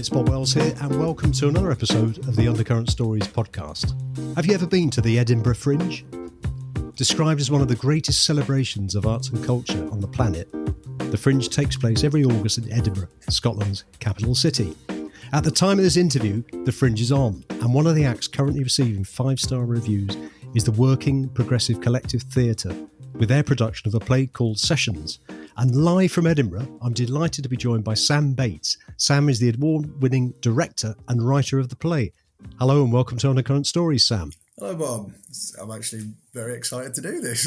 it's Bob Wells here, and welcome to another episode of the Undercurrent Stories podcast. Have you ever been to the Edinburgh Fringe? Described as one of the greatest celebrations of arts and culture on the planet, the Fringe takes place every August in Edinburgh, Scotland's capital city. At the time of this interview, the Fringe is on, and one of the acts currently receiving 5-star reviews is the Working Progressive Collective Theatre, with their production of a play called Sessions. And live from Edinburgh, I'm delighted to be joined by Sam Bates. Sam is the award-winning director and writer of the play. Hello and welcome to Undercurrent Stories, Sam. Hello, Bob. I'm actually very excited to do this.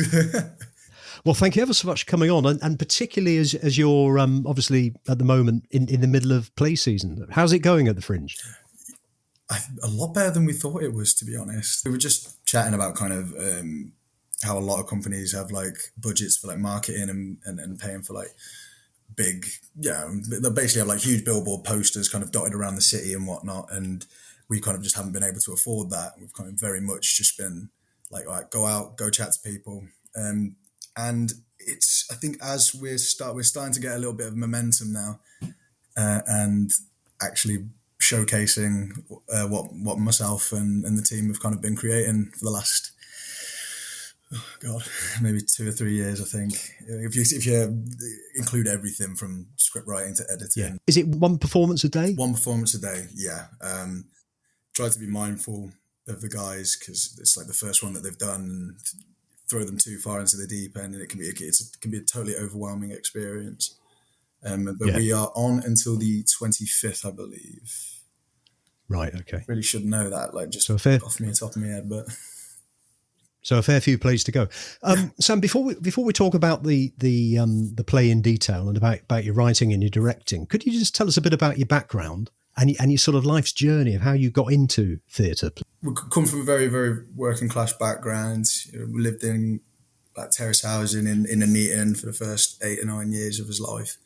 Well, thank you ever so much for coming on, and particularly as you're obviously at the moment in the middle of play season. How's it going at the Fringe? A lot better than we thought it was, to be honest. We were just chatting about kind of how a lot of companies have like budgets for like marketing and paying for like big, they basically have like huge billboard posters kind of dotted around the city and whatnot. And we kind of just haven't been able to afford that. We've kind of very much just been like, all right, go out, go chat to people. And it's, I think as we're starting to get a little bit of momentum now and actually showcasing what myself and the team have kind of been creating for the last, maybe 2 or 3 years, I think. If you include everything from script writing to editing. Yeah. Is it one performance a day? One performance a day, yeah. Try to be mindful of the guys because it's like the first one that they've done, and throw them too far into the deep end, and it can be a totally overwhelming experience. We are on until the 25th, I believe. Right. Okay. Really should know that, like just so off the top of my head, but. So a fair few plays to go. Sam, before we talk about the play in detail and about your writing and your directing, could you just tell us a bit about your background and your sort of life's journey of how you got into theatre? We come from a very, very working class background. We lived in like terrace housing in Nuneaton for the first 8 or 9 years of his life.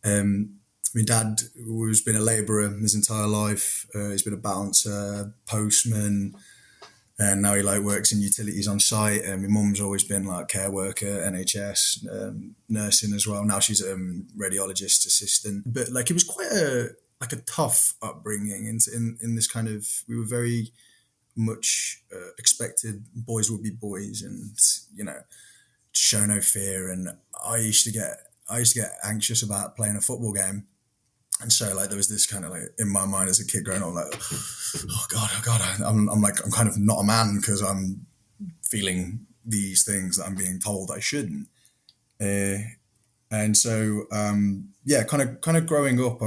My dad has been a labourer his entire life. He's been a bouncer, postman, and now he like works in utilities on site. And my mum's always been like care worker, NHS, nursing as well. Now she's a radiologist assistant. But like it was quite a tough upbringing in this kind of, we were very much expected boys would be boys and, show no fear. And I used to get anxious about playing a football game. And so like there was this kind of like in my mind as a kid growing up, like, oh God, I'm kind of not a man because I'm feeling these things that I'm being told I shouldn't. And so, kind of growing up,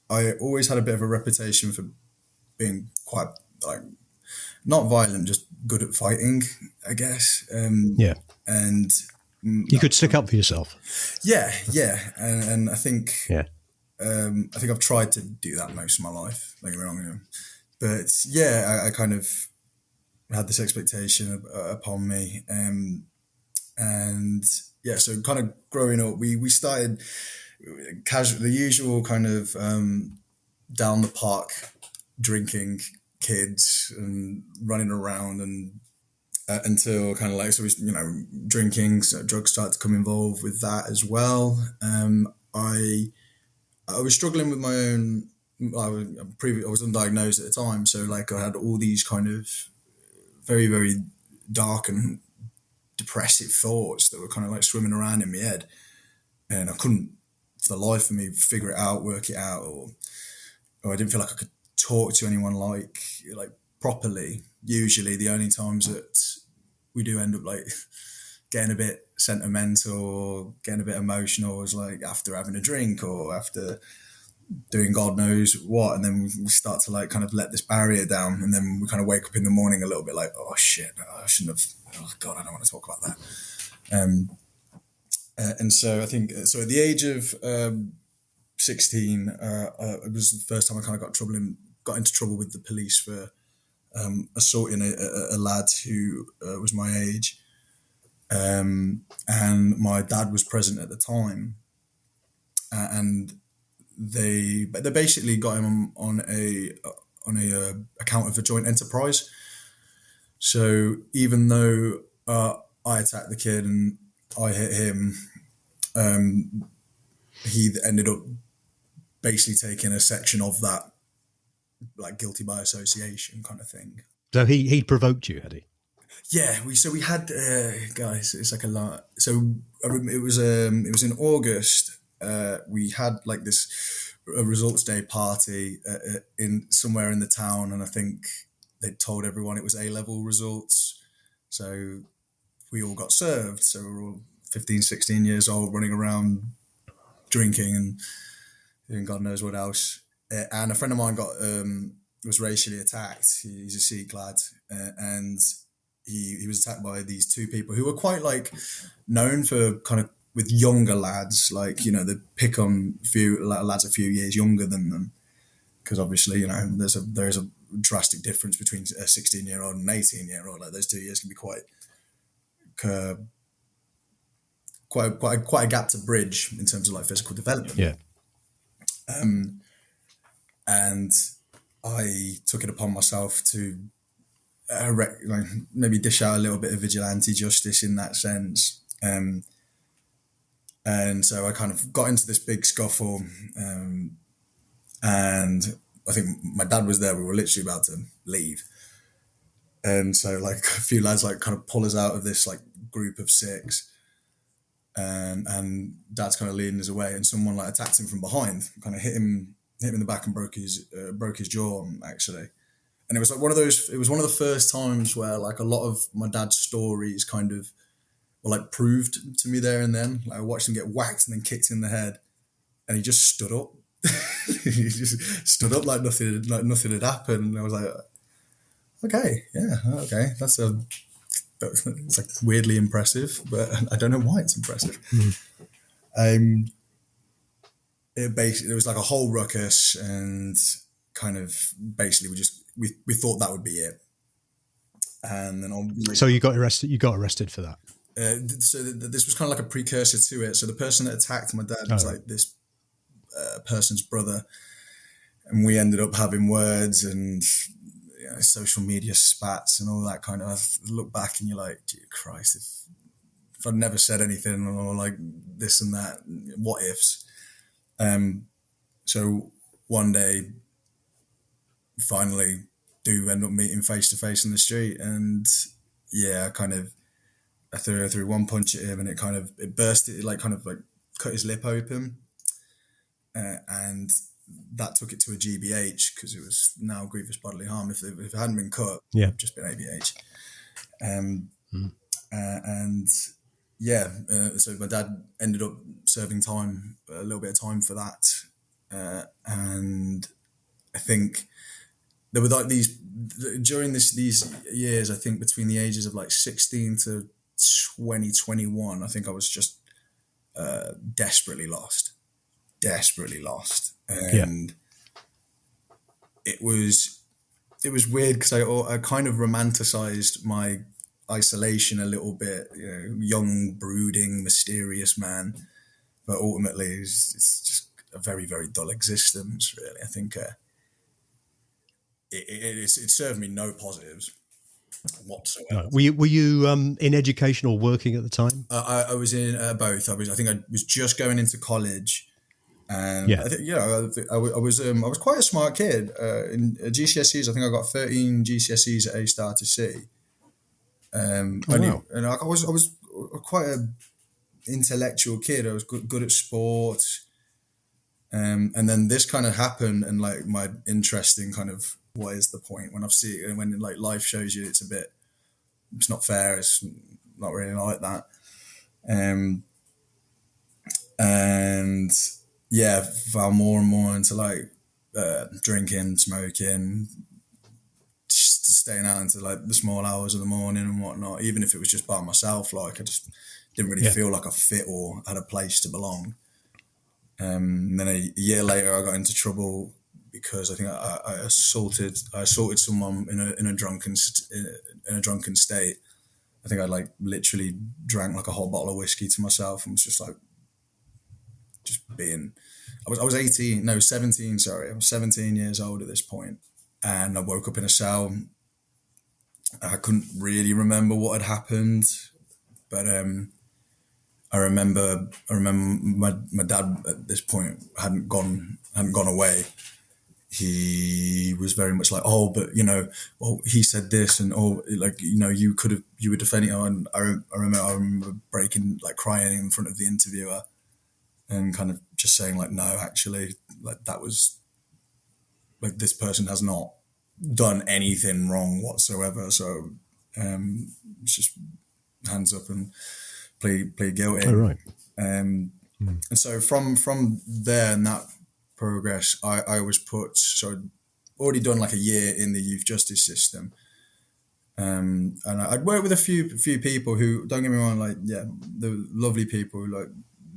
I always had a bit of a reputation for being quite like not violent, just good at fighting, I guess. And you could stick up for yourself. Yeah, and I think I've tried to do that most of my life. Don't get me wrong, but I kind of had this expectation upon me, so kind of growing up, we started casual, the usual kind of down the park drinking kids and running around and until kind of like, so we, drinking, so drugs started to come involved with that as well. I was struggling with my own, I was undiagnosed at the time. So like I had all these kind of very, very dark and depressive thoughts that were kind of like swimming around in my head. And I couldn't, for the life of me, figure it out, work it out, or I didn't feel like I could talk to anyone like properly. Usually the only times that we do end up like getting a bit sentimental or getting a bit emotional is like after having a drink or after doing God knows what, and then we start to like kind of let this barrier down, and then we kind of wake up in the morning a little bit like, oh shit, I shouldn't have, oh God, I don't want to talk about that. And so I think, so at the age of 16, it was the first time I kind of got into trouble with the police for assaulting a lad who was my age. And my dad was present at the time, and they basically got him on a account of a joint enterprise. So even though I attacked the kid and I hit him, he ended up basically taking a section of that, like guilty by association kind of thing. So he'd provoked you, had he? Yeah, we had guys. It's like a lot. So it was in August. We had like a results day party in somewhere in the town, and I think they told everyone it was A-level results. So we all got served. So we were all 15, 16 years old, running around drinking and doing God knows what else. And a friend of mine was racially attacked. He's a Sikh lad, and he was attacked by these two people who were quite like known for kind of with younger lads, like, you know, they pick on lads a few years younger than them, because obviously, you know, there's a drastic difference between a 16-year-old and an 18-year-old. Like those 2 years can be quite a gap to bridge in terms of like physical development. Yeah. And I took it upon myself to maybe dish out a little bit of vigilante justice in that sense. And so I kind of got into this big scuffle, and I think my dad was there. We were literally about to leave. And so like a few lads like kind of pull us out of this like group of six, and dad's kind of leading us away, and someone like attacked him from behind, kind of hit him in the back and broke his jaw actually. And it was like one of the first times where like a lot of my dad's stories kind of were like proved to me there and then. Like I watched him get whacked and then kicked in the head, and he just stood up. He just stood up like nothing had happened. And I was like, okay, that's like weirdly impressive, but I don't know why it's impressive. It was like a whole ruckus, and kind of basically we thought that would be it. And then So you got arrested for that. So this was kind of like a precursor to it. So the person that attacked my dad was like this person's brother, and we ended up having words and, you know, social media spats and all that kind of. I look back and you're like, gee Christ, if I'd never said anything or like this and that, what ifs. So one day, finally, do end up meeting face to face in the street, and yeah, I threw one punch at him, and it burst. It like kind of like cut his lip open, and that took it to a GBH because it was now grievous bodily harm. If it hadn't been cut, it would have just been ABH. And yeah, so my dad ended up serving a little bit of time for that, and I think there were like during these years, I think between the ages of like 16 to 21, I think I was just desperately lost, and it was weird because I kind of romanticized my isolation a little bit, you know, young, brooding, mysterious man, but ultimately it's just a very, very dull existence, really. I think it served me no positives whatsoever. No. Were you in education or working at the time? I was in both. I think I was just going into college, and I think, I was quite a smart kid. In GCSEs, I think I got 13 GCSEs at A star to C. And I was quite an intellectual kid. I was good at sports, and then this kind of happened, and like my interest in kind of what is the point when when like life shows you it's not fair, it's not really like that, and yeah, fell more and more into like drinking, smoking, staying out into like the small hours of the morning and whatnot, even if it was just by myself. Like I just didn't really feel like I fit or had a place to belong. And then a year later I got into trouble because I think I assaulted someone in a drunken state. I think I like literally drank like a whole bottle of whiskey to myself and was just like I was 17, sorry. I was 17 years old at this point, and I woke up in a cell. I couldn't really remember what had happened, but I my dad at this point hadn't gone away. He was very much like, oh, but well, he said this, and you were defending. And I remember breaking, like crying in front of the interviewer, and kind of just saying like, no, actually, like that was like this person has not done anything wrong whatsoever. So it's just hands up and plead guilty. Oh, right. And so from there and that progress, I was put, so I'd already done like a year in the youth justice system. And I'd worked with a few people who, don't get me wrong, like, yeah, they were lovely people who like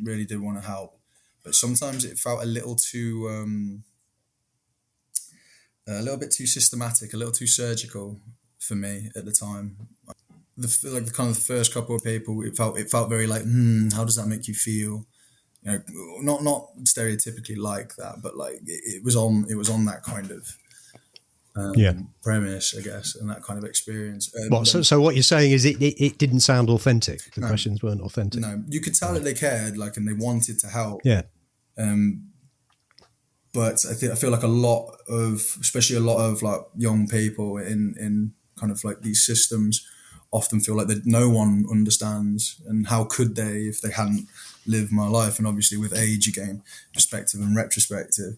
really did want to help. But sometimes it felt a little bit too systematic, a little too surgical for me at the time. The kind of the first couple of people, it felt very like, how does that make you feel? Not stereotypically like that, but like it was on that kind of premise, I guess, and that kind of experience. So what you're saying is it didn't sound authentic. The questions weren't authentic. No, you could tell that they cared, like, and they wanted to help. Yeah. But I feel like especially a lot of like young people in kind of like these systems often feel like that no one understands, and how could they if they hadn't lived my life? And obviously with age you gain perspective and retrospective,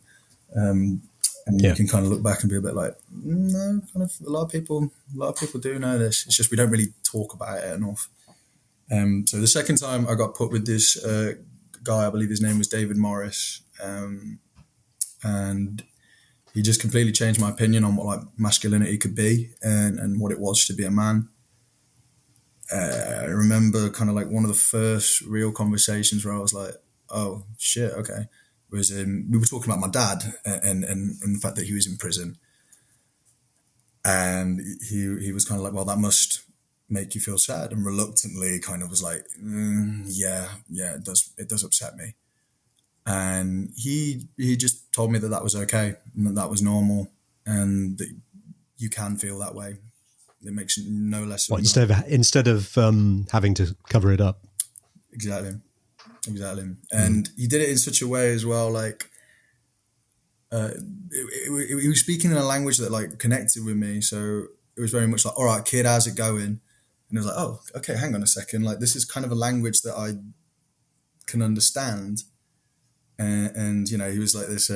and you can kind of look back and be a bit like, no, kind of a lot of people do know this. It's just we don't really talk about it enough. So the second time I got put with this guy, I believe his name was David Morris, and he just completely changed my opinion on what like masculinity could be and what it was to be a man. I remember kind of like one of the first real conversations where I was like, oh shit, okay. We were talking about my dad and the fact that he was in prison. And he was kind of like, well, that must make you feel sad, and reluctantly kind of was like, yeah, it does upset me. And he just told me that was okay, and that was normal, and that you can feel that way. It makes no less. What, instead of having to cover it up. Exactly. And he did it in such a way as well, like he was speaking in a language that like connected with me. So it was very much like, all right, kid, how's it going? And I was like, oh, okay, hang on a second. Like, this is kind of a language that I can understand. And he was like this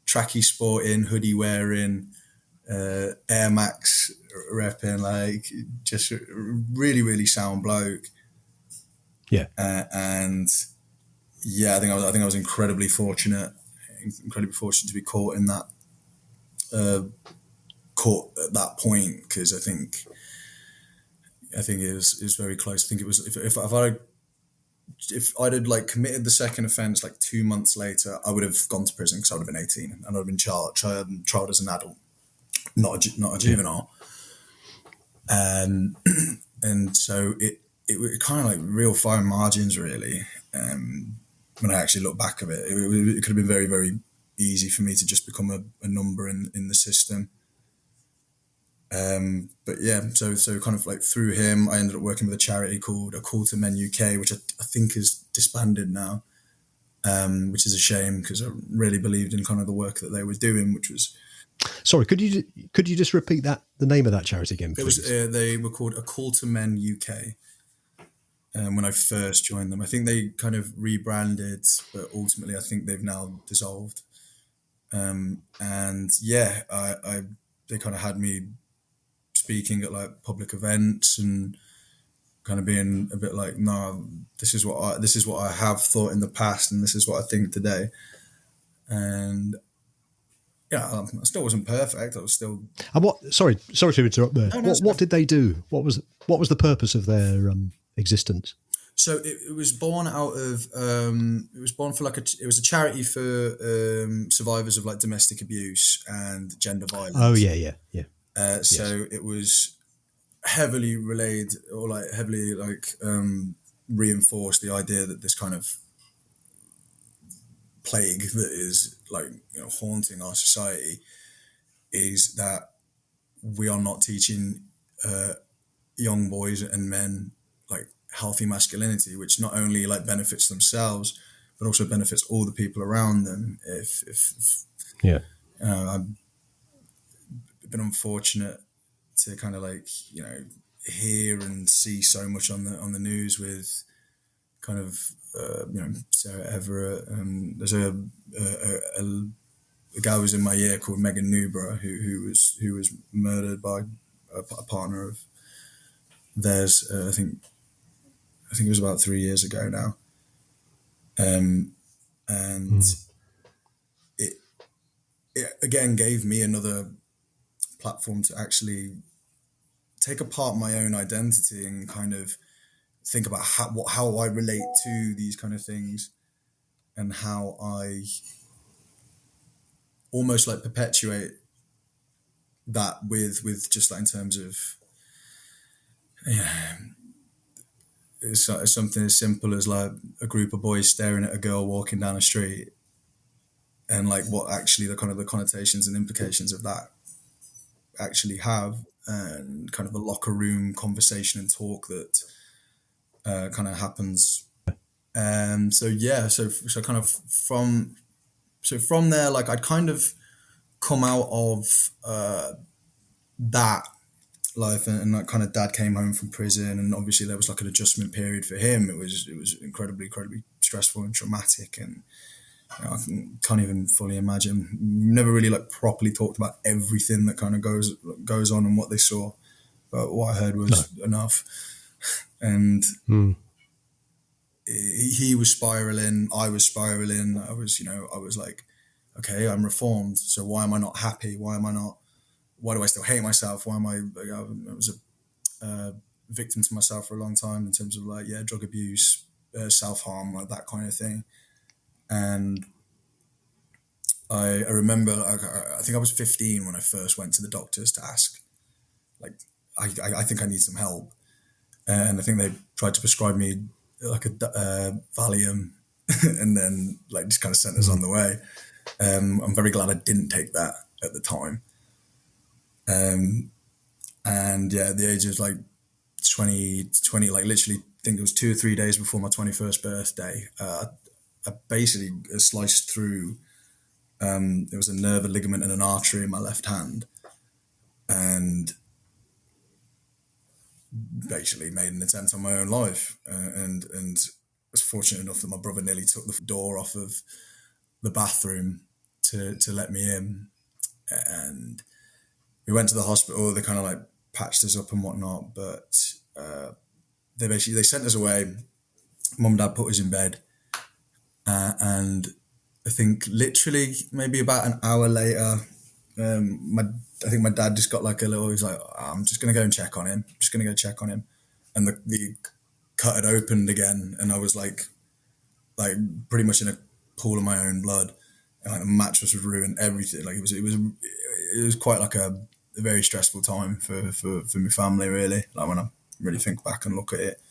tracky sporting, hoodie wearing, Air Max repping, like just a really, really sound bloke. Yeah. And yeah, I think I was incredibly fortunate to be caught in that caught at that point, because I think it was very close. I think it was if I'd like committed the second offence like 2 months later, I would have gone to prison because I would have been 18 and I'd have been tried as an adult, not a juvenile. And so it kind of like real fine margins, really. When I actually look back at it, it could have been very, very easy for me to just become a number in the system. But yeah, so kind of like through him, I ended up working with a charity called A Call to Men UK, which I think is disbanded now, which is a shame because I really believed in kind of the work that they were doing, which was. Sorry, could you just repeat the name of that charity again, please? It was they were called A Call to Men UK. When I first joined them, I think they kind of rebranded, but ultimately I think they've now dissolved. And yeah, they kind of had me speaking at like public events and kind of being a bit like, no, this is what I have thought in the past, and this is what I think today. And yeah, I still wasn't perfect. I was still. And what? Sorry to interrupt there. No, what did they do? What was the purpose of their existence? So it was born out of. It was born for it was a charity for survivors of like domestic abuse and gender violence. Oh yeah. So it was heavily relayed or like heavily reinforced the idea that this kind of plague that is like haunting our society is that we are not teaching young boys and men like healthy masculinity, which not only like benefits themselves, but also benefits all the people around them. If Yeah. I've been unfortunate to kind of like, hear and see so much on the news with kind of, Sarah Everett. There's a guy who was in my year called Megan Newborough who was murdered by a partner of theirs. I think it was about 3 years ago now. And it again gave me another platform to actually take apart my own identity and kind of think about how I relate to these kind of things, and how I almost like perpetuate that with just like in terms of, it's something as simple as like a group of boys staring at a girl walking down a street, and like what actually the kind of the connotations and implications of that actually have, and kind of the locker room conversation and talk that kind of happens. So kind of from there, like I'd kind of come out of that life, and like kind of dad came home from prison, and obviously there was like an adjustment period for him. It was incredibly stressful and traumatic, and I can't even fully imagine. Never really like properly talked about everything that kind of goes on and what they saw, but what I heard was enough. And he was spiraling, I was spiraling. I was like, okay, I'm reformed, so why am I not happy? Why do I still hate myself? I was a victim to myself for a long time in terms of like, drug abuse, self-harm, like that kind of thing. And I remember, I think I was 15 when I first went to the doctors to ask, like, I think I need some help. And I think they tried to prescribe me like a Valium and then like just kind of sent us on the way. I'm very glad I didn't take that at the time. And yeah, at the age of like 20, like literally I think it was 2 or 3 days before my 21st birthday, I basically sliced through, there was a nerve, a ligament and an artery in my left hand, and basically made an attempt on my own life. And was fortunate enough that my brother nearly took the door off of the bathroom to let me in. And we went to the hospital. They kind of like patched us up and whatnot, but they sent us away. Mum and dad put us in bed, and I think literally maybe about an hour later, I think my dad just got like a little. He's like, I'm just gonna go and check on him. Just gonna go check on him, and the cut had opened again, and I was like pretty much in a pool of my own blood, and like the mattress was ruined, everything. Like it was quite like a very stressful time for my family, really. Like when I really think back and look at it,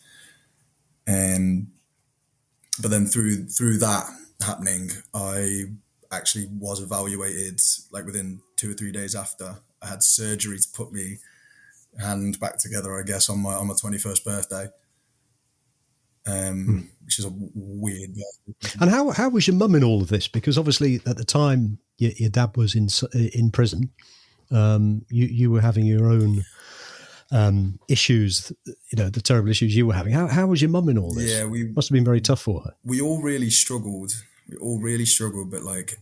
but then through that happening, I actually was evaluated like within 2 or 3 days after. I had surgery to put me hand back together, I guess, on my 21st birthday, which is a weird. And how was your mum in all of this? Because obviously at the time your dad was in prison. You were having your own issues, the terrible issues you were having. How was your mum in all this? Yeah, must have been very tough for her. We all really struggled. But like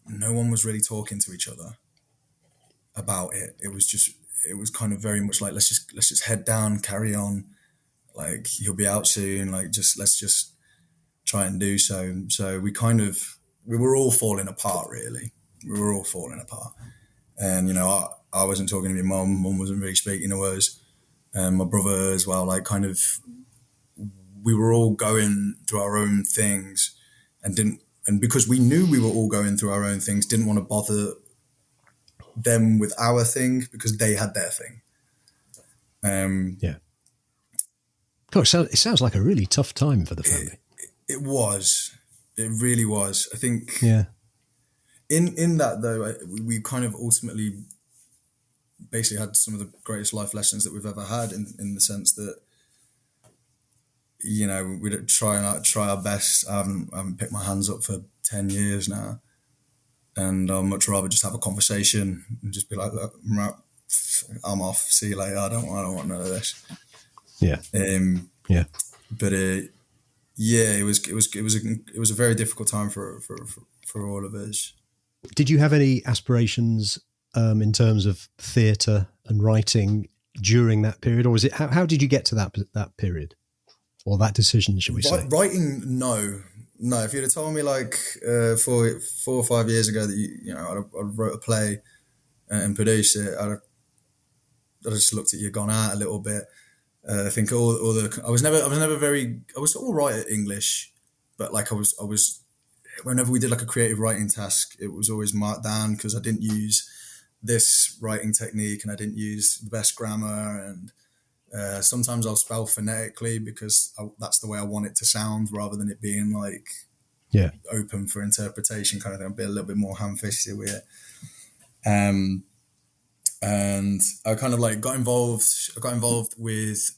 no one was really talking to each other about it. It was kind of very much like, let's just head down, carry on. Like he'll be out soon. Like let's just try and do so. So we were all falling apart, really. We were all falling apart. And, I wasn't talking to my mum wasn't really speaking to us, and my brother as well. Like kind of, we were all going through our own things and because we knew we were all going through our own things, didn't want to bother them with our thing because they had their thing. Yeah. Gosh, it sounds like a really tough time for the family. It was. It really was. I think. Yeah. In that though, we kind of ultimately basically had some of the greatest life lessons that we've ever had in the sense that we'd try our best. I haven't picked my hands up for 10 years now, and I'd much rather just have a conversation and just be like, look, I'm off. See you later. I don't want none of this. Yeah. Yeah. But it was a very difficult time for all of us. Did you have any aspirations in terms of theatre and writing during that period, or was it how did you get to that period, or that decision, should we say? Writing, no. If you'd have told me like 4 or 5 years ago that I wrote a play and produced it, I'd just looked at you, gone out a little bit. I think I was all right at English, but like I was whenever we did like a creative writing task, it was always marked down because I didn't use this writing technique and I didn't use the best grammar, and sometimes I'll spell phonetically because that's the way I want it to sound, rather than it being like open for interpretation kind of thing. I'll be a little bit more ham-fisted with it. And I kind of like got involved with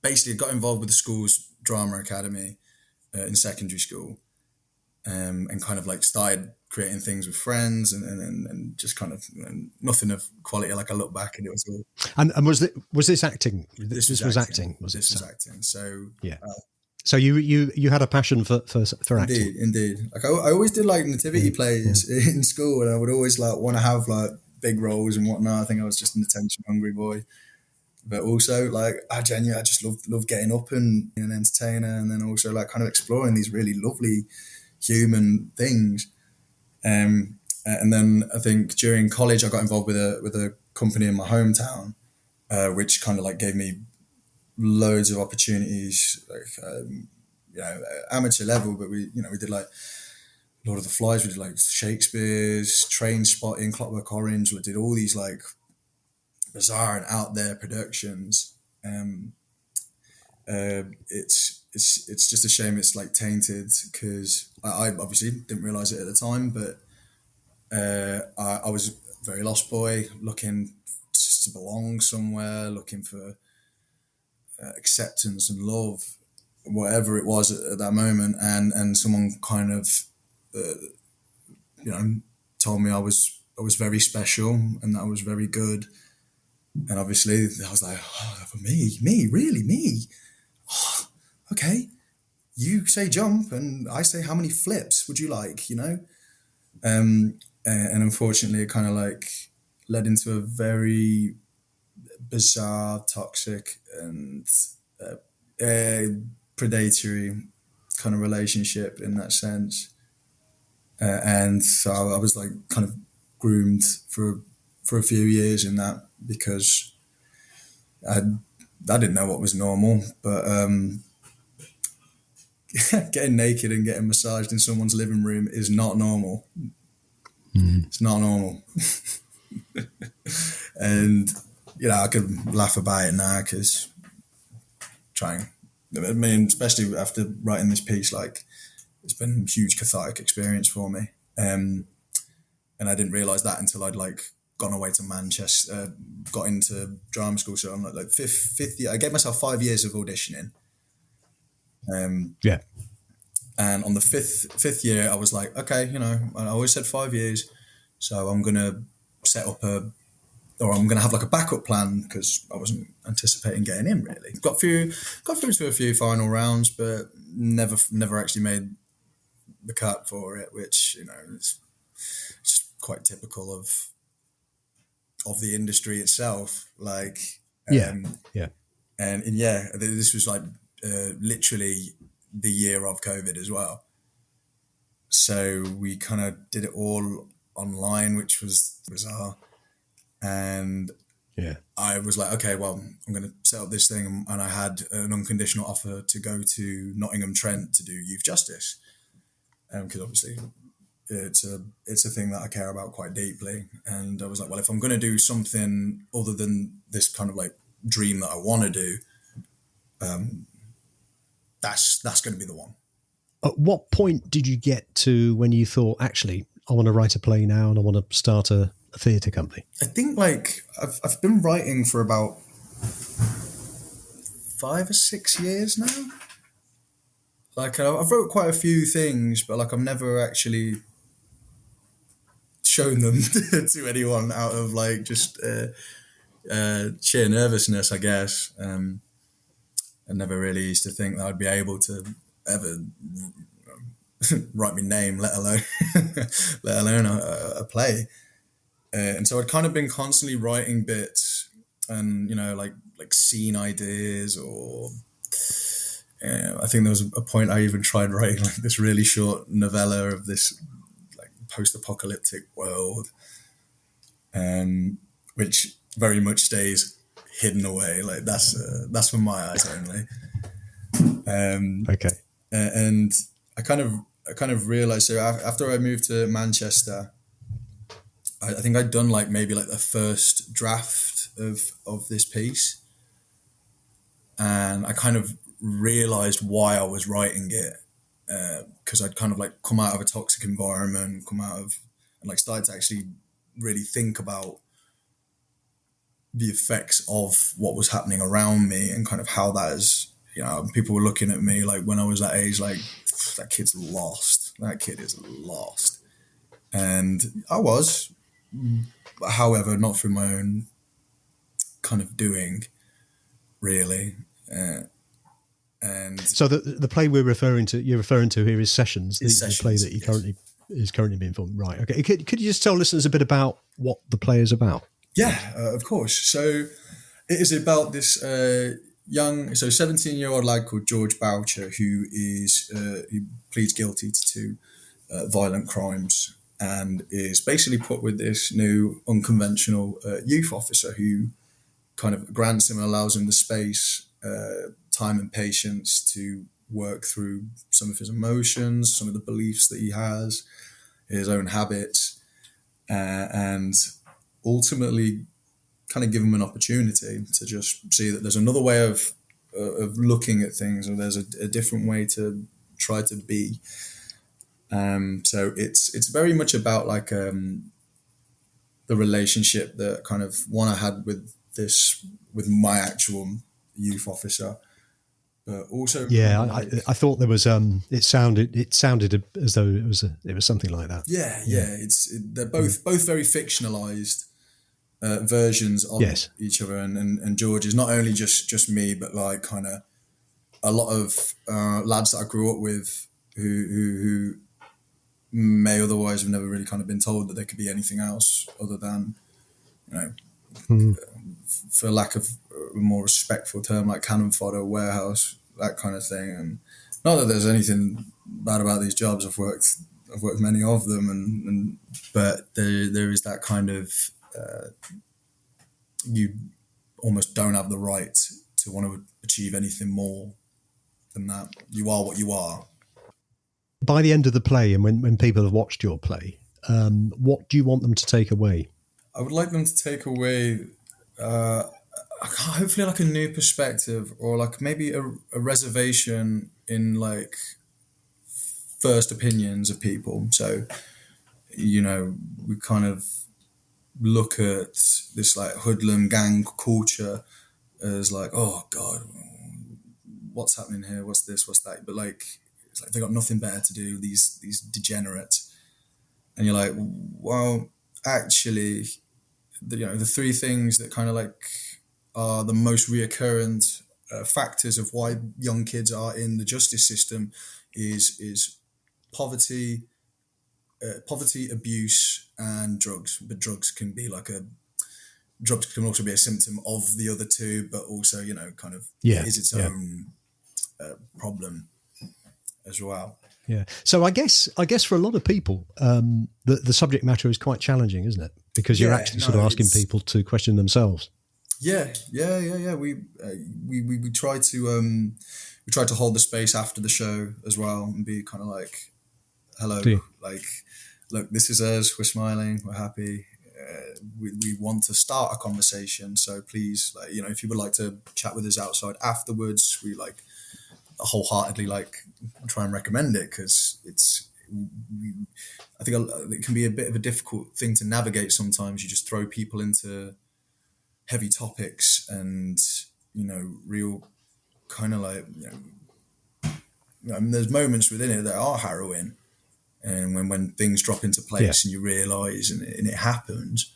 basically got involved with the school's drama academy in secondary school, and kind of like started creating things with friends and just kind of nothing of quality. Like I look back and it was all. And was this acting? This was acting. Was acting. So yeah. So you had a passion for acting. Indeed. Like I always did like nativity plays in school, and I would always like want to have like big roles and whatnot. I think I was just an attention hungry boy, but also like I just love getting up and being an entertainer, and then also like kind of exploring these really lovely human things. And then I think during college I got involved with a company in my hometown, which kind of like gave me loads of opportunities, like amateur level, but we did like Lord of the Flies, we did like Shakespeare's, Train Spotting, Clockwork Orange. We did all these like bizarre and out there productions. It's just a shame it's like tainted, because I obviously didn't realize it at the time, but I was a very lost boy looking just to belong somewhere, looking for acceptance and love, whatever it was at that moment, and someone kind of told me I was very special and that I was very good, and obviously I was like, oh, for me really me, oh, okay, you say jump and I say how many flips would you like, and unfortunately it kind of like led into a very bizarre, toxic and predatory kind of relationship in that sense, and so I was like kind of groomed for a few years in that, because I didn't know what was normal, but getting naked and getting massaged in someone's living room is not normal. It's not normal. And I could laugh about it now, because especially after writing this piece, like it's been a huge cathartic experience for me. And I didn't realise that until I'd like gone away to Manchester, got into drama school. So I'm like fifth year. I gave myself 5 years of auditioning. And on the fifth year, I was like, okay, I always said 5 years, so I'm gonna set up I'm gonna have like a backup plan, because I wasn't anticipating getting in really. Got through to a few final rounds, but never actually made the cut for it, which it's just quite typical of the industry itself. Like and this was like literally the year of COVID as well, so we kind of did it all online, which was bizarre. And I was like, okay, well, I'm going to set up this thing, and I had an unconditional offer to go to Nottingham Trent to do youth justice, because obviously it's a thing that I care about quite deeply. And I was like, well, if I'm going to do something other than this kind of like dream that I want to do, that's going to be the one. At what point did you get to when you thought, actually, I want to write a play now and I want to start a theatre company? I think like I've been writing for about 5 or 6 years now. Like I've wrote quite a few things, but like I've never actually shown them to anyone out of like just sheer nervousness, I guess. I never really used to think that I'd be able to ever write my name, let alone a play. And so I'd kind of been constantly writing bits, and like scene ideas, or I think there was a point I even tried writing like this really short novella of this like post-apocalyptic world, which very much stays hidden away. Like that's for my eyes only. Okay. And I kind of realized, so after I moved to Manchester, I think I'd done like maybe like the first draft of this piece, and I kind of realized why I was writing it, because I'd kind of like come out of a toxic environment, and like started to actually really think about the effects of what was happening around me, and kind of how that is, people were looking at me like when I was that age, like, that kid's lost. That kid is lost. And I was, however, not through my own kind of doing, really. And so the play you're referring to here is Sessions, the play that is currently being filmed. Right. Okay. Could you just tell listeners a bit about what the play is about? Yeah, of course. So it is about this 17-year-old lad called George Boucher, who pleads guilty to two violent crimes, and is basically put with this new unconventional youth officer who kind of grants him and allows him the space, time and patience to work through some of his emotions, some of the beliefs that he has, his own habits, and ultimately kind of give him an opportunity to just see that there's another way of looking at things, or there's a different way to try to be. So it's very much about like the relationship that kind of one I had with my actual youth officer, but also I thought there was it sounded as though it was something like that. They're both very fictionalized versions of each other, and George is not only just me, but like kind of a lot of lads that I grew up with who may otherwise have never really kind of been told that there could be anything else other than, for lack of a more respectful term, like cannon fodder, warehouse, that kind of thing. And not that there's anything bad about these jobs. I've worked many of them, but there is that kind of you almost don't have the right to want to achieve anything more than that. You are what you are. By the end of the play, and when people have watched your play, what do you want them to take away? I would like them to take away hopefully like a new perspective, or like maybe a reservation in like first opinions of people. So, we kind of look at this like hoodlum gang culture as like, oh God, what's happening here? What's this? What's that? But like, it's like they got nothing better to do, these degenerates. And you're like, well, actually, the three things that kind of like are the most reoccurrent factors of why young kids are in the justice system is poverty, abuse, and drugs. But drugs can also be a symptom of the other two, but also kind of is its own problem as well. Yeah. So I guess for a lot of people, the subject matter is quite challenging, isn't it? Because you're actually sort of asking people to question themselves. Yeah. We try to hold the space after the show as well, and be kind of like, hello, like, look, this is us. We're smiling. We're happy. We want to start a conversation. So please, like, if you would like to chat with us outside afterwards, we like wholeheartedly like try and recommend it, because I think it can be a bit of a difficult thing to navigate sometimes. You just throw people into heavy topics and real kind of like, I mean, there's moments within it that are harrowing, and when things drop into place and you realise and it happens,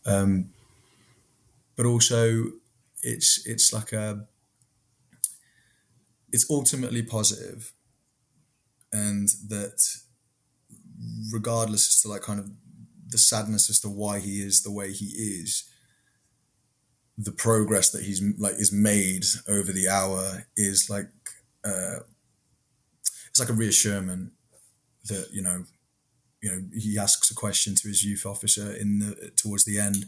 but also it's like it's ultimately positive, and that regardless as to like kind of the sadness as to why he is the way he is, the progress that he's like is made over the hour is like it's like a reassurance that he asks a question to his youth officer towards the end.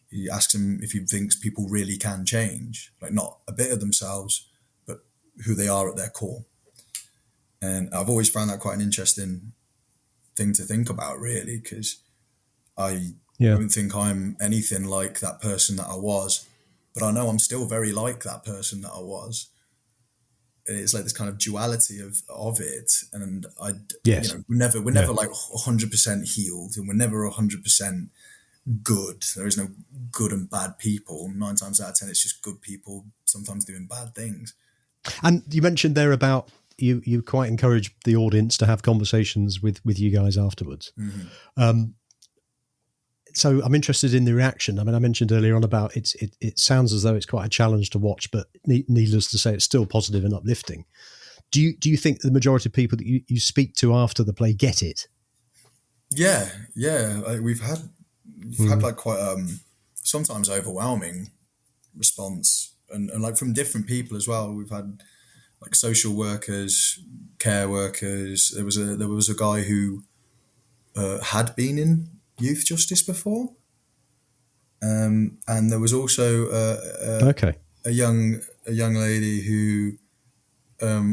He asks him if he thinks people really can change, like not a bit of themselves, but who they are at their core. And I've always found that quite an interesting thing to think about, really, because I don't think I'm anything like that person that I was, but I know I'm still very like that person that I was. It's like this kind of duality of it, and we're never like 100% healed, and we're never 100% good. There is no good and bad people. 9 times out of 10, it's just good people sometimes doing bad things. And you mentioned there about you quite encourage the audience to have conversations with you guys afterwards. Mm-hmm. So I'm interested in the reaction. I mean, I mentioned earlier on about it sounds as though it's quite a challenge to watch, but needless to say, it's still positive and uplifting. Do you think the majority of people that you speak to after the play get it? Yeah. We've had like quite sometimes overwhelming response, and like from different people as well. We've had like social workers, care workers. There was a guy who had been in youth justice before, and there was also a young lady who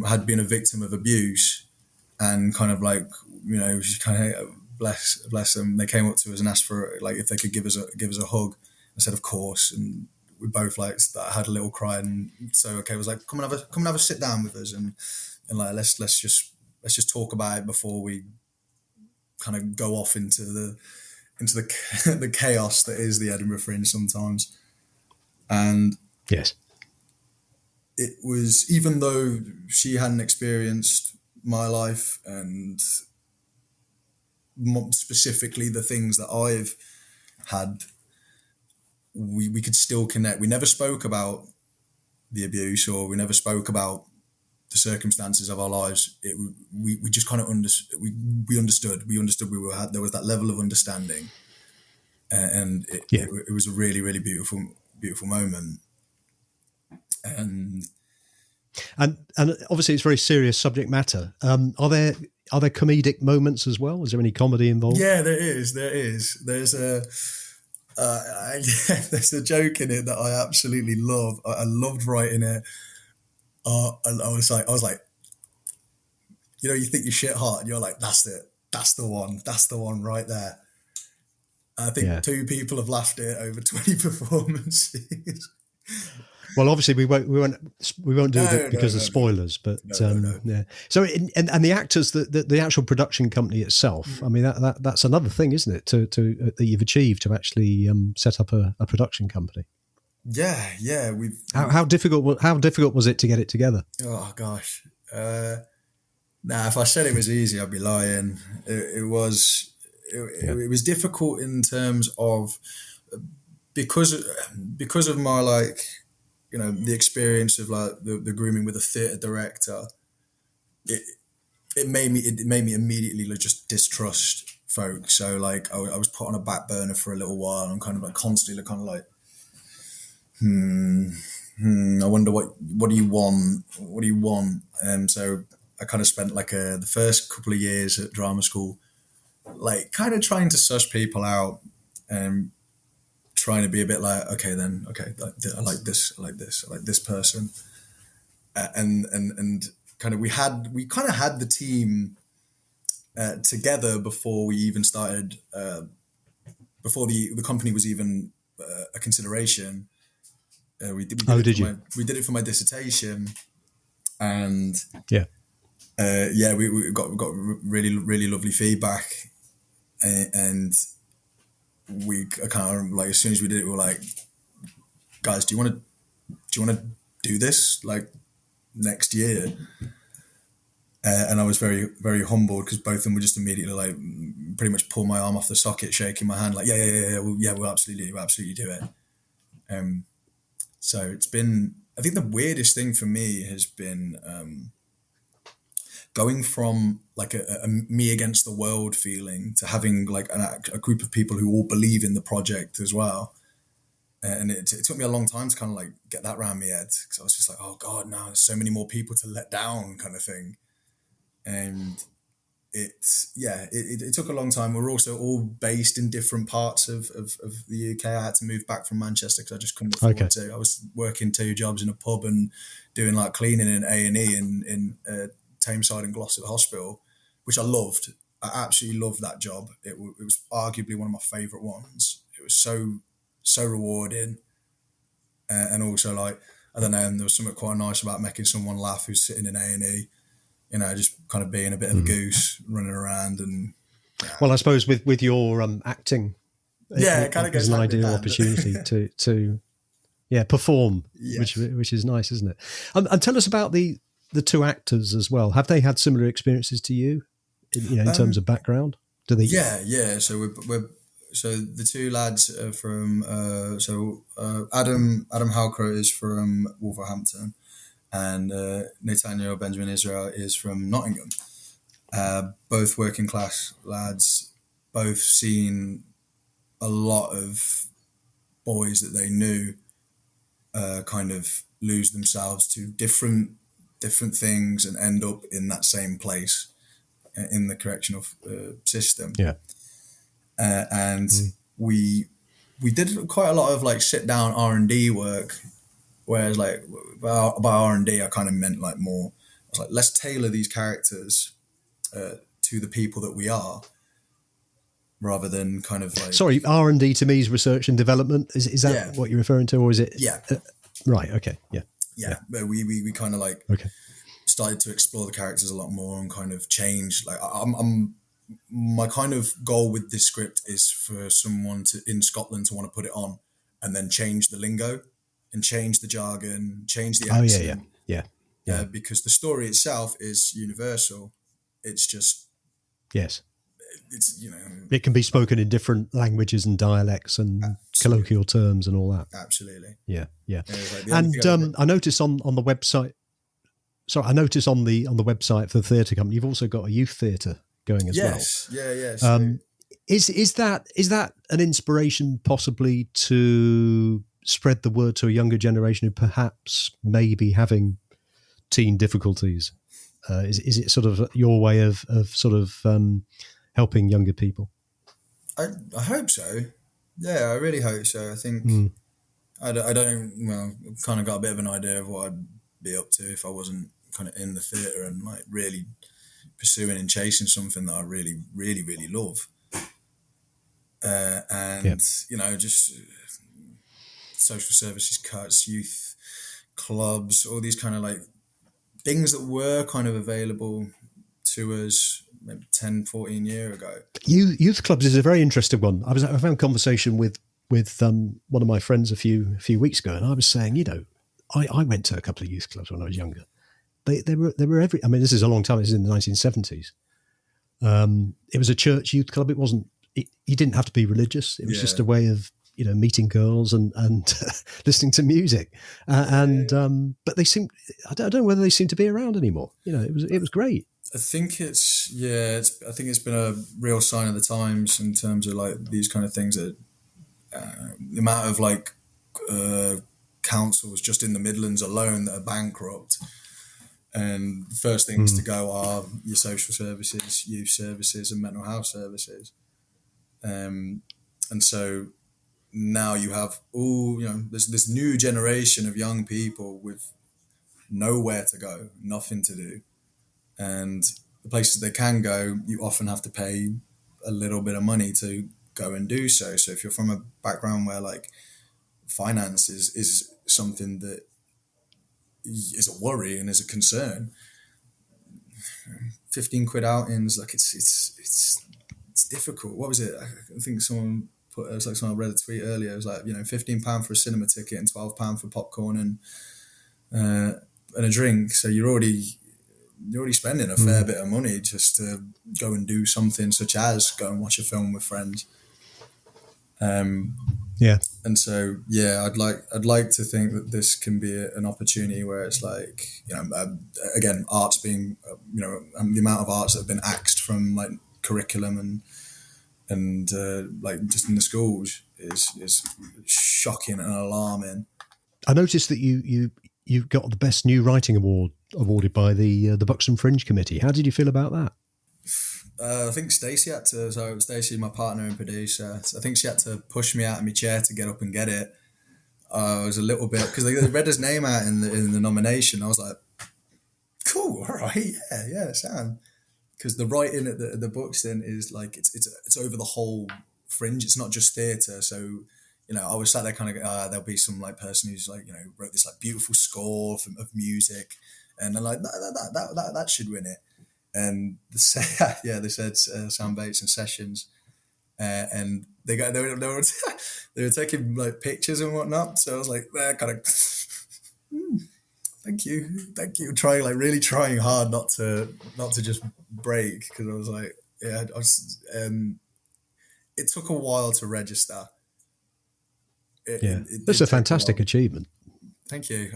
had been a victim of abuse, and kind of like she kind of bless them. They came up to us and asked for like if they could give us a hug. I said of course, and we both like had a little cry, and so I was like, come and have a sit down with us, and like let's just talk about it before we kind of go off into the chaos that is the Edinburgh Fringe sometimes. And yes, it was, even though she hadn't experienced my life and specifically the things that I've had, we could still connect. We never spoke about the abuse, or we never spoke about the circumstances of our lives. We just kind of understood. We understood. There was that level of understanding, and it was a really, really beautiful moment. And obviously it's very serious subject matter. Are there comedic moments as well? Is there any comedy involved? Yeah, there is. There's a joke in it that I absolutely love. I loved writing it. And I was like, you think you're shit hot, and you're like, that's it. That's the one right there. I think 2 people have laughed at it over 20 performances. Well, obviously we won't do it because of spoilers, but yeah. So and the actors, the actual production company itself. I mean that's another thing, isn't it? To that you've achieved to actually set up a production company. Yeah. How difficult was it to get it together? Oh gosh, if I said it was easy, I'd be lying. It was difficult in terms of because of my like. The experience of like the grooming with a theatre director, it made me immediately immediately just distrust folks. So like I was put on a back burner for a little while, and I'm kind of like constantly kind of like, I wonder what do you want? So I kind of spent like the first couple of years at drama school, like kind of trying to suss people out and trying to be a bit like, okay, I like this person, and kind of we kind of had the team together before we even started, before the company was even a consideration. We did it for my dissertation, and we got really, really lovely feedback, and we kind of like, as soon as we did it, we were like, guys, do you want to do this? Like, next year. And I was very, very humbled because both of them were just immediately like pretty much pull my arm off the socket, shaking my hand like, we'll absolutely do it. So it's been, I think the weirdest thing for me has been going from like a me against the world feeling to having like a group of people who all believe in the project as well. And it took me a long time to kind of like get that around my head, because I was just like, oh God, now there's so many more people to let down kind of thing. And it took a long time. We're also all based in different parts of the UK. I had to move back from Manchester because I just couldn't afford to. I was working 2 jobs in a pub and doing like cleaning in A&E in Tameside and Gloucester Hospital, which I loved. I absolutely loved that job. It was arguably one of my favourite ones. It was so rewarding, and also like, I don't know, and there was something quite nice about making someone laugh who's sitting in A&E. You know, just kind of being a bit of a goose, running around and. Well, I suppose with your acting, it kind of goes an like ideal that, opportunity to perform, yes. which is nice, isn't it? And tell us about the 2 actors as well. Have they had similar experiences to you, in terms of background? Do they? Yeah. So we're so the 2 lads are from Adam Halcrow is from Wolverhampton, and Nathaniel Benjamin Israel is from Nottingham. Both working class lads, both seen a lot of boys that they knew kind of lose themselves to different things and end up in that same place in the correctional system. Yeah. And we did quite a lot of like sit down R&D work, whereas like by R&D I kind of meant like more, I was like, let's tailor these characters to the people that we are, rather than kind of like... Sorry, R&D to me is research and development. Is that what you're referring to, or is it? Yeah. Right. Okay. Yeah. But we kind of like started to explore the characters a lot more and kind of change. Like my kind of goal with this script is for someone in Scotland to want to put it on and then change the lingo and change the jargon, change the accent. Yeah. Because the story itself is universal. It's just... Yes. It's, it can be spoken in different languages and dialects and colloquial terms and all that. Absolutely. Yeah. Like and I noticed on the website. Sorry, I noticed on the website for the theatre company, you've also got a youth theatre going as well. Yes. Is that an inspiration possibly to spread the word to a younger generation who perhaps may be having teen difficulties? Is it sort of your way of sort of helping younger people? I hope so. Yeah, I really hope so. I think I don't. Well, I've kind of got a bit of an idea of what I'd be up to if I wasn't kind of in the theatre and like really pursuing and chasing something that I really, really, really love. Just social services cuts, youth clubs, all these kind of like things that were kind of available to us maybe 10, 14 years ago. Youth clubs is a very interesting one. I found a conversation with one of my friends a few weeks ago, and I was saying, I went to a couple of youth clubs when I was younger. They were every. I mean, this is a long time. This is in the 1970s. It was a church youth club. It wasn't. You didn't have to be religious. It was just a way of meeting girls and listening to music. But they seem. I don't know whether they seem to be around anymore. It was great. I think I think it's been a real sign of the times in terms of like these kind of things that the amount of like councils just in the Midlands alone that are bankrupt, and the first things to go are your social services, youth services, and mental health services. And so now you have there's this new generation of young people with nowhere to go, nothing to do. And the places they can go, you often have to pay a little bit of money to go and do so. So if you're from a background where like finance is something that is a worry and is a concern, 15 quid outings, like it's difficult. What was it? I think someone put, it was like someone read a tweet earlier. It was like, £15 for a cinema ticket and £12 for popcorn and and a drink. So you're already spending a fair bit of money just to go and do something such as go and watch a film with friends. Yeah. And so, yeah, I'd like to think that this can be an opportunity where it's like, again, arts being, the amount of arts that have been axed from like curriculum and like just in the schools is shocking and alarming. I noticed that you got the best new writing award awarded by the Buxton Fringe Committee. How did you feel about that? I think Stacey, my partner and producer, I think she had to push me out of my chair to get up and get it. I was a little bit, because they read his name out in the nomination. I was like, cool, all right, yeah, Sam. Because the writing at the Buxton is like, it's over the whole Fringe. It's not just theatre. So, I was sat there kind of, there'll be some like person who's like, wrote this like beautiful score of music. And they're like, that should win it. And they said Sam Bates and Sessions, and they were taking like pictures and whatnot. So I was like, kind of, thank you, trying hard not to just break, because I was like, it took a while to register. That's a fantastic achievement. Thank you.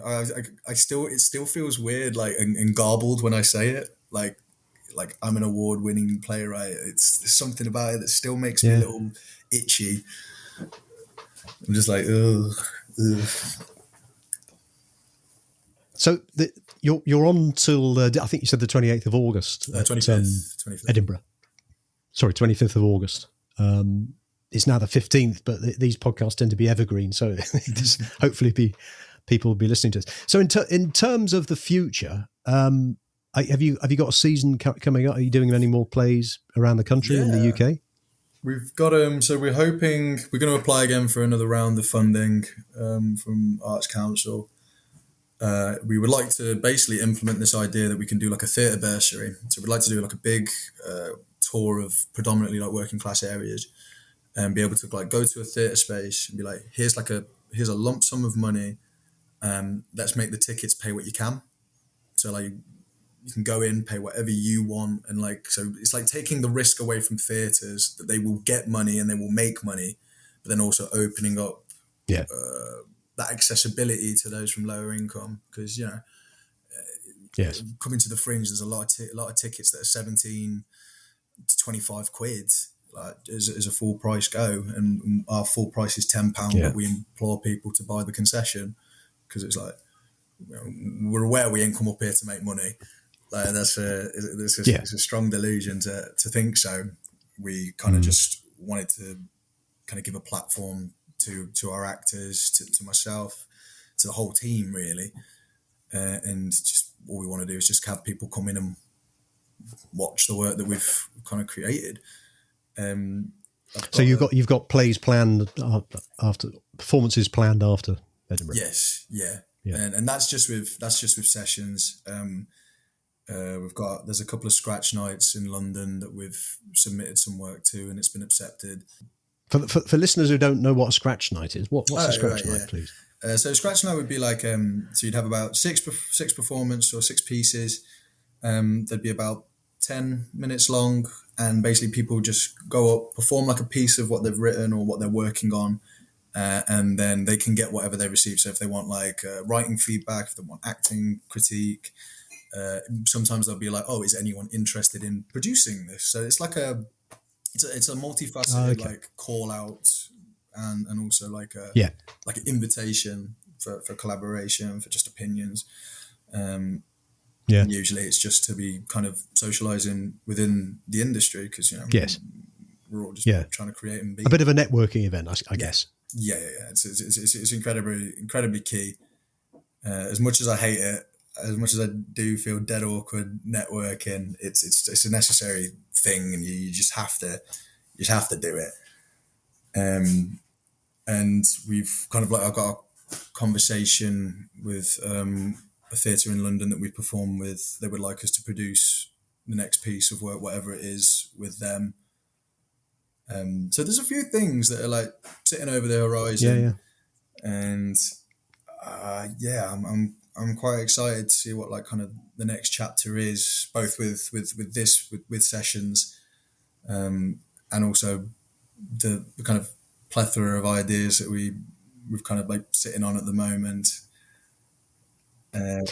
It still feels weird, like and garbled when I say it, like I'm an award-winning playwright. There's something about it that still makes me a little itchy. I'm just like, ugh. So you're on till I think you said the 28th of August. 25th. Edinburgh. Sorry, 25th of August. It's now the 15th, but these podcasts tend to be evergreen, so hopefully people will be listening to this. So in terms of the future, have you got a season coming up? Are you doing any more plays around the country in the UK? We've got so we're hoping we're going to apply again for another round of funding from Arts Council. We would like to basically implement this idea that we can do like a theatre bursary. So we'd like to do like a big tour of predominantly like working class areas and be able to like go to a theatre space and be like, here's a lump sum of money. Let's make the tickets pay what you can. So like, you can go in, pay whatever you want. And like, so it's like taking the risk away from theatres that they will get money and they will make money, but then also opening up that accessibility to those from lower income. Because, coming to the Fringe, there's a lot of tickets that are 17 to 25 quid, like as a full price go. And our full price is £10, but we implore people to buy the concession, because it's like, we're aware we ain't come up here to make money. Like it's a strong delusion to think so. We kind of just wanted to kind of give a platform to our actors, to myself, to the whole team really, and just all we want to do is just have people come in and watch the work that we've kind of created. So you've got plays planned after performances planned after Edinburgh. Yes, yeah. And that's just with Sessions. There's a couple of scratch nights in London that we've submitted some work to, and it's been accepted. For listeners who don't know what a scratch night is, what's a scratch night, please? So scratch night would be like, so you'd have about six performances or six pieces. They'd be about 10 minutes long, and basically people just go up, perform like a piece of what they've written or what they're working on, and then they can get whatever they receive. So if they want like writing feedback, if they want acting critique, sometimes they'll be like, oh, is anyone interested in producing this? So it's like it's a multifaceted like call out and also like like an invitation for collaboration, for just opinions. Usually it's just to be kind of socializing within the industry, because we're all just trying to create and be a bit of a networking event, I guess. Yeah. It's incredibly key. As much as I hate it, as much as I do feel dead awkward networking, it's a necessary thing, and you just have to do it. And we've kind of like, I've got a conversation with a theatre in London that we perform with. They would like us to produce the next piece of work, whatever it is, with them. So there's a few things that are like sitting over the horizon. And I'm I'm quite excited to see what like kind of the next chapter is, both with sessions, and also the kind of plethora of ideas that we've kind of like sitting on at the moment.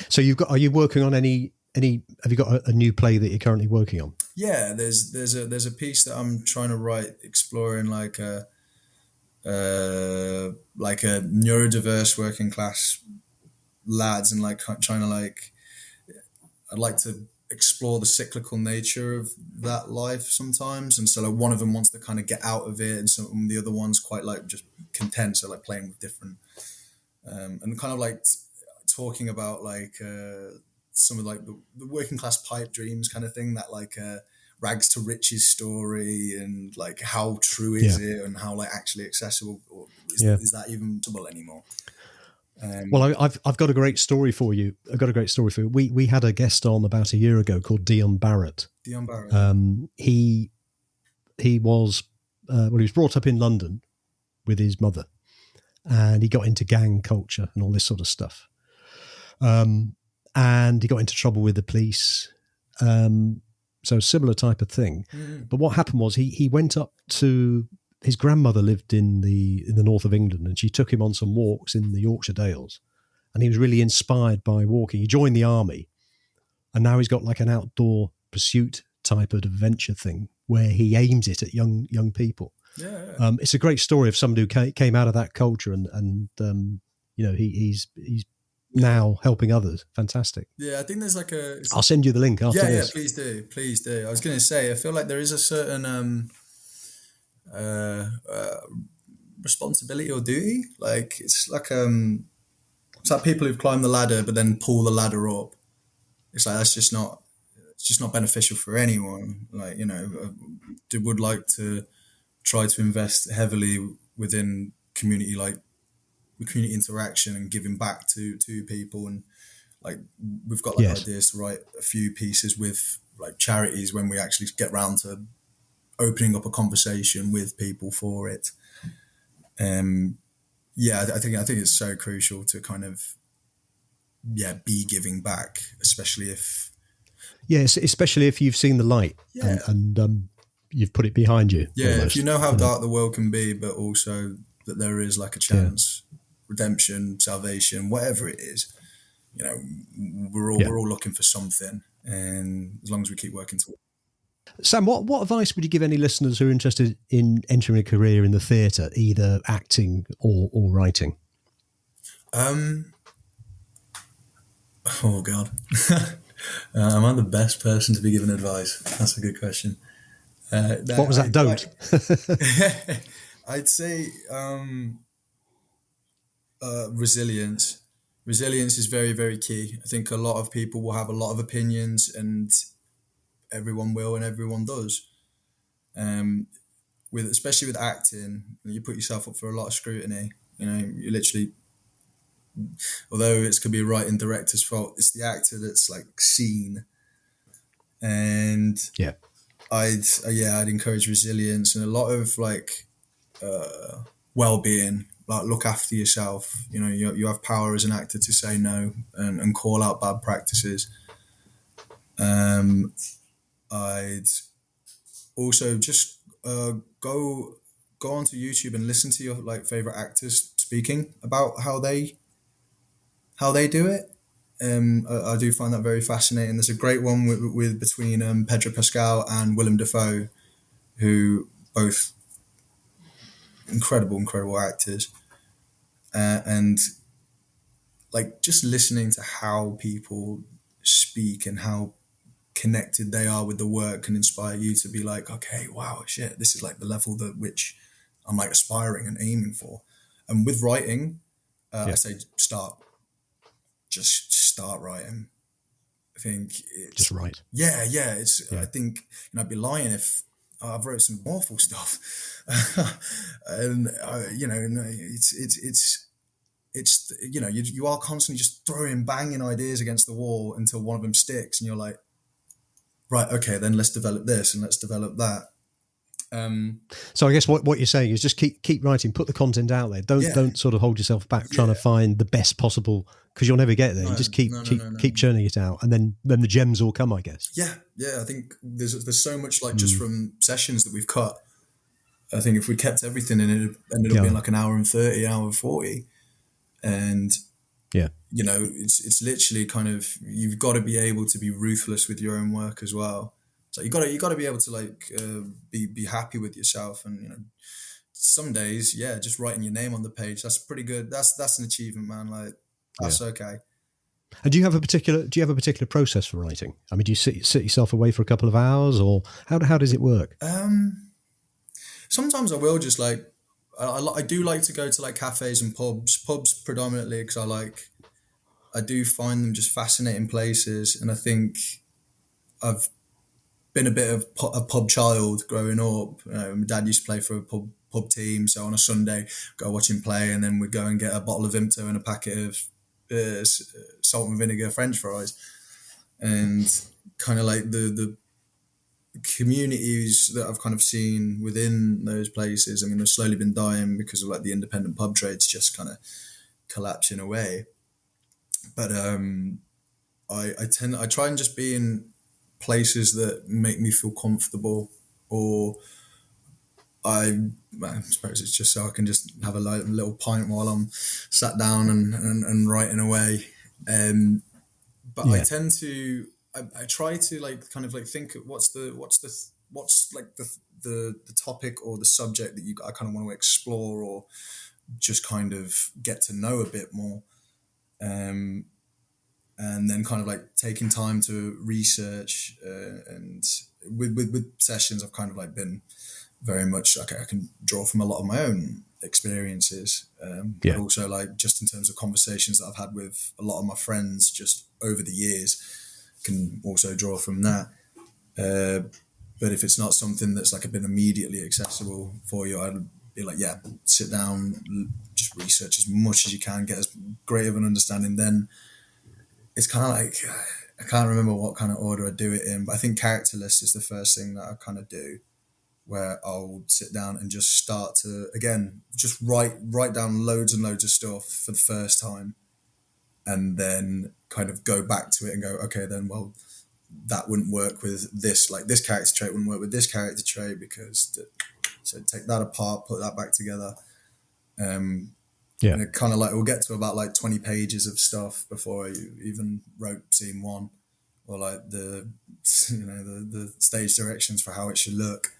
So are you working on any, have you got a new play that you're currently working on? Yeah, there's a piece that I'm trying to write, exploring like a neurodiverse working class lads, and like trying to like, I'd like to explore the cyclical nature of that life sometimes. And so like one of them wants to kind of get out of it, and some the other one's quite like just content, so like playing with different and kind of like talking about like some of like the working class pipe dreams kind of thing, that like rags to riches story, and like how true is it, and how like actually accessible, or is that even possible anymore? Well, I've got a great story for you. We had a guest on about a year ago called Dion Barrett. He was he was brought up in London with his mother, and he got into gang culture and all this sort of stuff. And he got into trouble with the police. So similar type of thing. But what happened was he went up to, his grandmother lived in the north of England, and she took him on some walks in the Yorkshire Dales, and he was really inspired by walking. He joined the army, and now he's got like an outdoor pursuit type of adventure thing where he aims it at young people. It's a great story of somebody who came out of that culture, and he's now helping others. Fantastic. Yeah, I think there's like I'll send you the link after this. Yeah, please do. I was going to say, I feel like there is a certain responsibility or duty. Like it's like people who've climbed the ladder but then pull the ladder up. It's like it's just not beneficial for anyone. Like, they would like to try to invest heavily within community, like community interaction and giving back to people. And like we've got like ideas to write a few pieces with like charities when we actually get round to opening up a conversation with people for it. I think it's so crucial to kind of be giving back, especially if you've seen the light and you've put it behind you. Almost, if you know how dark the world can be, but also that there is like a chance, redemption, salvation, whatever it is. We're all looking for something, and as long as we keep working towards. Sam, what advice would you give any listeners who are interested in entering a career in the theatre, either acting or writing? Oh God, am I the best person to be giving advice? That's a good question. What was that? Don't. I'd say resilience. Resilience is very, very key. I think a lot of people will have a lot of opinions, and everyone will, and everyone does. Especially with acting, you put yourself up for a lot of scrutiny. You literally, although it could be a writing director's fault, it's the actor that's like seen. And I'd encourage resilience and a lot of like well-being. Like look after yourself. You have power as an actor to say no and call out bad practices. I'd also just go onto YouTube and listen to your like favorite actors speaking about how they do it. I do find that very fascinating. There's a great one with between Pedro Pascal and Willem Dafoe, who both incredible actors, and like just listening to how people speak and how connected they are with the work can inspire you to be like, okay, wow, shit, this is like the level that which I'm like aspiring and aiming for. And with writing, I say just start writing. I think it's just write. I think I'd be lying if I've wrote some awful stuff, and it's you are constantly just banging ideas against the wall until one of them sticks, and you're like, right, okay, then let's develop this and let's develop that. So I guess what you're saying is just keep writing, put the content out there. Don't sort of hold yourself back trying to find the best possible, because you'll never get there. You just keep churning it out, and then the gems will come, I guess. Yeah. I think there's so much like just from sessions that we've cut. I think if we kept everything in, it ended up being like an hour and 30, hour and 40, and you know, it's literally kind of, you've got to be able to be ruthless with your own work as well. So you got to be able to like be happy with yourself, and you know, some days, just writing your name on the page, that's pretty good. That's an achievement, man. Like that's okay. And do you have a particular process for writing? I mean, do you sit yourself away for a couple of hours, or how does it work? Sometimes I will just like, I do like to go to like cafes and pubs predominantly, because I do find them just fascinating places, and I think I've been a bit of a pub child growing up. My dad used to play for a pub team, so on a Sunday, go watch him play, and then we'd go and get a bottle of Vimto and a packet of salt and vinegar French fries. And kind of like the communities that I've kind of seen within those places, I mean, they've slowly been dying because of like the independent pub trades just kind of collapsing away. But I try and just be in places that make me feel comfortable, or I suppose it's just so I can just have a little pint while I'm sat down and writing away. But I tend to, I try to like kind of like think what's like the topic or the subject that I kind of want to explore, or just kind of get to know a bit more. And then kind of like taking time to research, and with sessions, I've kind of like been very much, okay, I can draw from a lot of my own experiences, but also like just in terms of conversations that I've had with a lot of my friends just over the years, can also draw from that. But if it's not something that's like been immediately accessible for you, I'd be like, sit down, just research as much as you can, get as great of an understanding. Then it's kind of like, I can't remember what kind of order I do it in, but I think character list is the first thing that I kind of do, where I'll sit down and just start to, again, just write down loads and loads of stuff for the first time, and then kind of go back to it and go, okay, then, well, that wouldn't work with this, like this character trait wouldn't work with this character trait, because so take that apart, put that back together. And it kind of like, we'll get to about like 20 pages of stuff before I even wrote scene one, or like the stage directions for how it should look.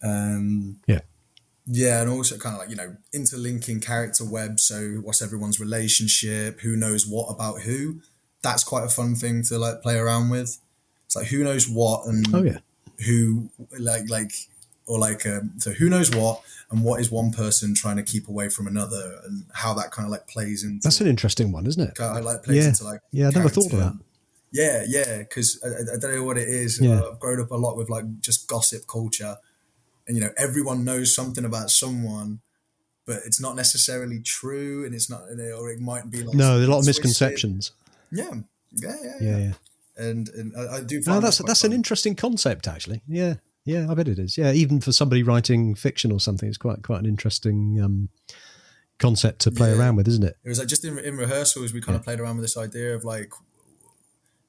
And also kind of like, you know, interlinking character web. So what's everyone's relationship? Who knows what about who? That's quite a fun thing to like play around with. It's like, who knows what, and who so who knows what, and what is one person trying to keep away from another, and how that kind of like plays into. That's an interesting one, isn't it? Kind of like plays into like I never thought of that. Because I don't know what it is. I've grown up a lot with like just gossip culture, and you know, everyone knows something about someone, but it's not necessarily true, and it's not, or it might be like, no, there's a lot of misconceptions. Yeah. And I do find that's an interesting concept, actually. Yeah, I bet it is. Yeah, even for somebody writing fiction or something, it's quite an interesting concept to play around with, isn't it? It was like just in rehearsals, we kind of played around with this idea of like,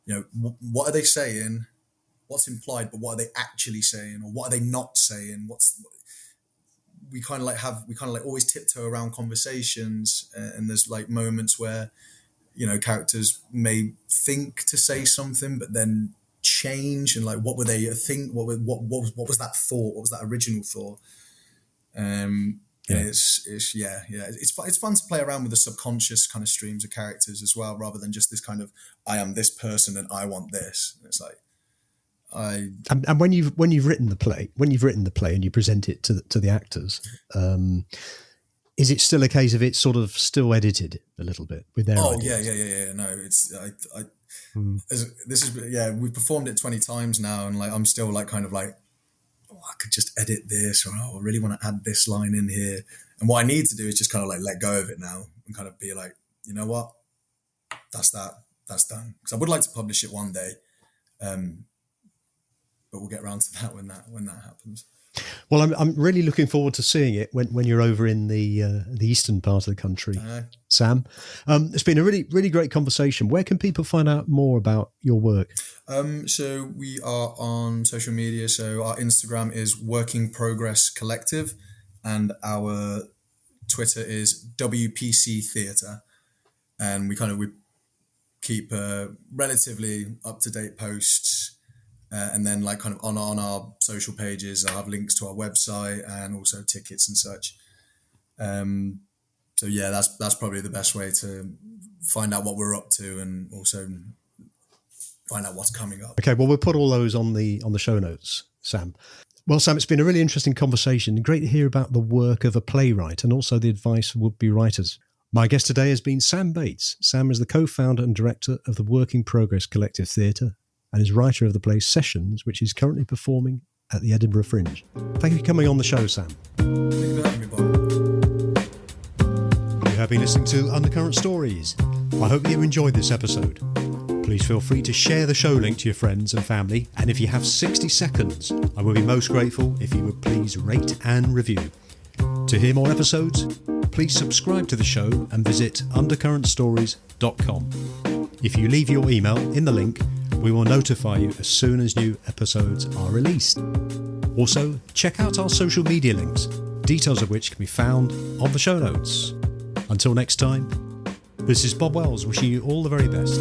you know, what are they saying? What's implied, but what are they actually saying, or what are they not saying? We kind of always tiptoe around conversations, and there's like moments where, you know, characters may think to say something, but then change, and like, what were they think? What was that thought? What was that original thought? It's fun to play around with the subconscious kind of streams of characters as well, rather than just this kind of, I am this person and I want this. And it's like, and when you've written the play and you present it to the actors, is it still a case of it's sort of still edited a little bit with their ideas? Yeah. No, it's we've performed it 20 times now, and like I'm still like kind of like, I could just edit this, or I really want to add this line in here. And what I need to do is just kind of like let go of it now, and kind of be like, you know what, that's done. Because I would like to publish it one day, but we'll get around to that when that happens. Well, I'm really looking forward to seeing it when you're over in the eastern part of the country, Sam. It's been a really great conversation. Where can people find out more about your work? So we are on social media. So our Instagram is Working Progress Collective, and our Twitter is WPC Theatre. And we keep relatively up to date posts. And then like kind of on our social pages, I have links to our website and also tickets and such. So yeah, that's probably the best way to find out what we're up to and also find out what's coming up. Okay, well, we'll put all those on the show notes, Sam. Well, Sam, it's been a really interesting conversation. Great to hear about the work of a playwright and also the advice for would-be writers. My guest today has been Sam Bates. Sam is the co-founder and director of the Working Progress Collective Theatre and is writer of the play Sessions, which is currently performing at the Edinburgh Fringe. Thank you for coming on the show, Sam. Thank you for having me, Bob. You have been listening to Undercurrent Stories. I hope you enjoyed this episode. Please feel free to share the show link to your friends and family, and if you have 60 seconds, I would be most grateful if you would please rate and review. To hear more episodes, please subscribe to the show and visit undercurrentstories.com. If you leave your email in the link, we will notify you as soon as new episodes are released. Also, check out our social media links, details of which can be found on the show notes. Until next time, this is Bob Wells wishing you all the very best.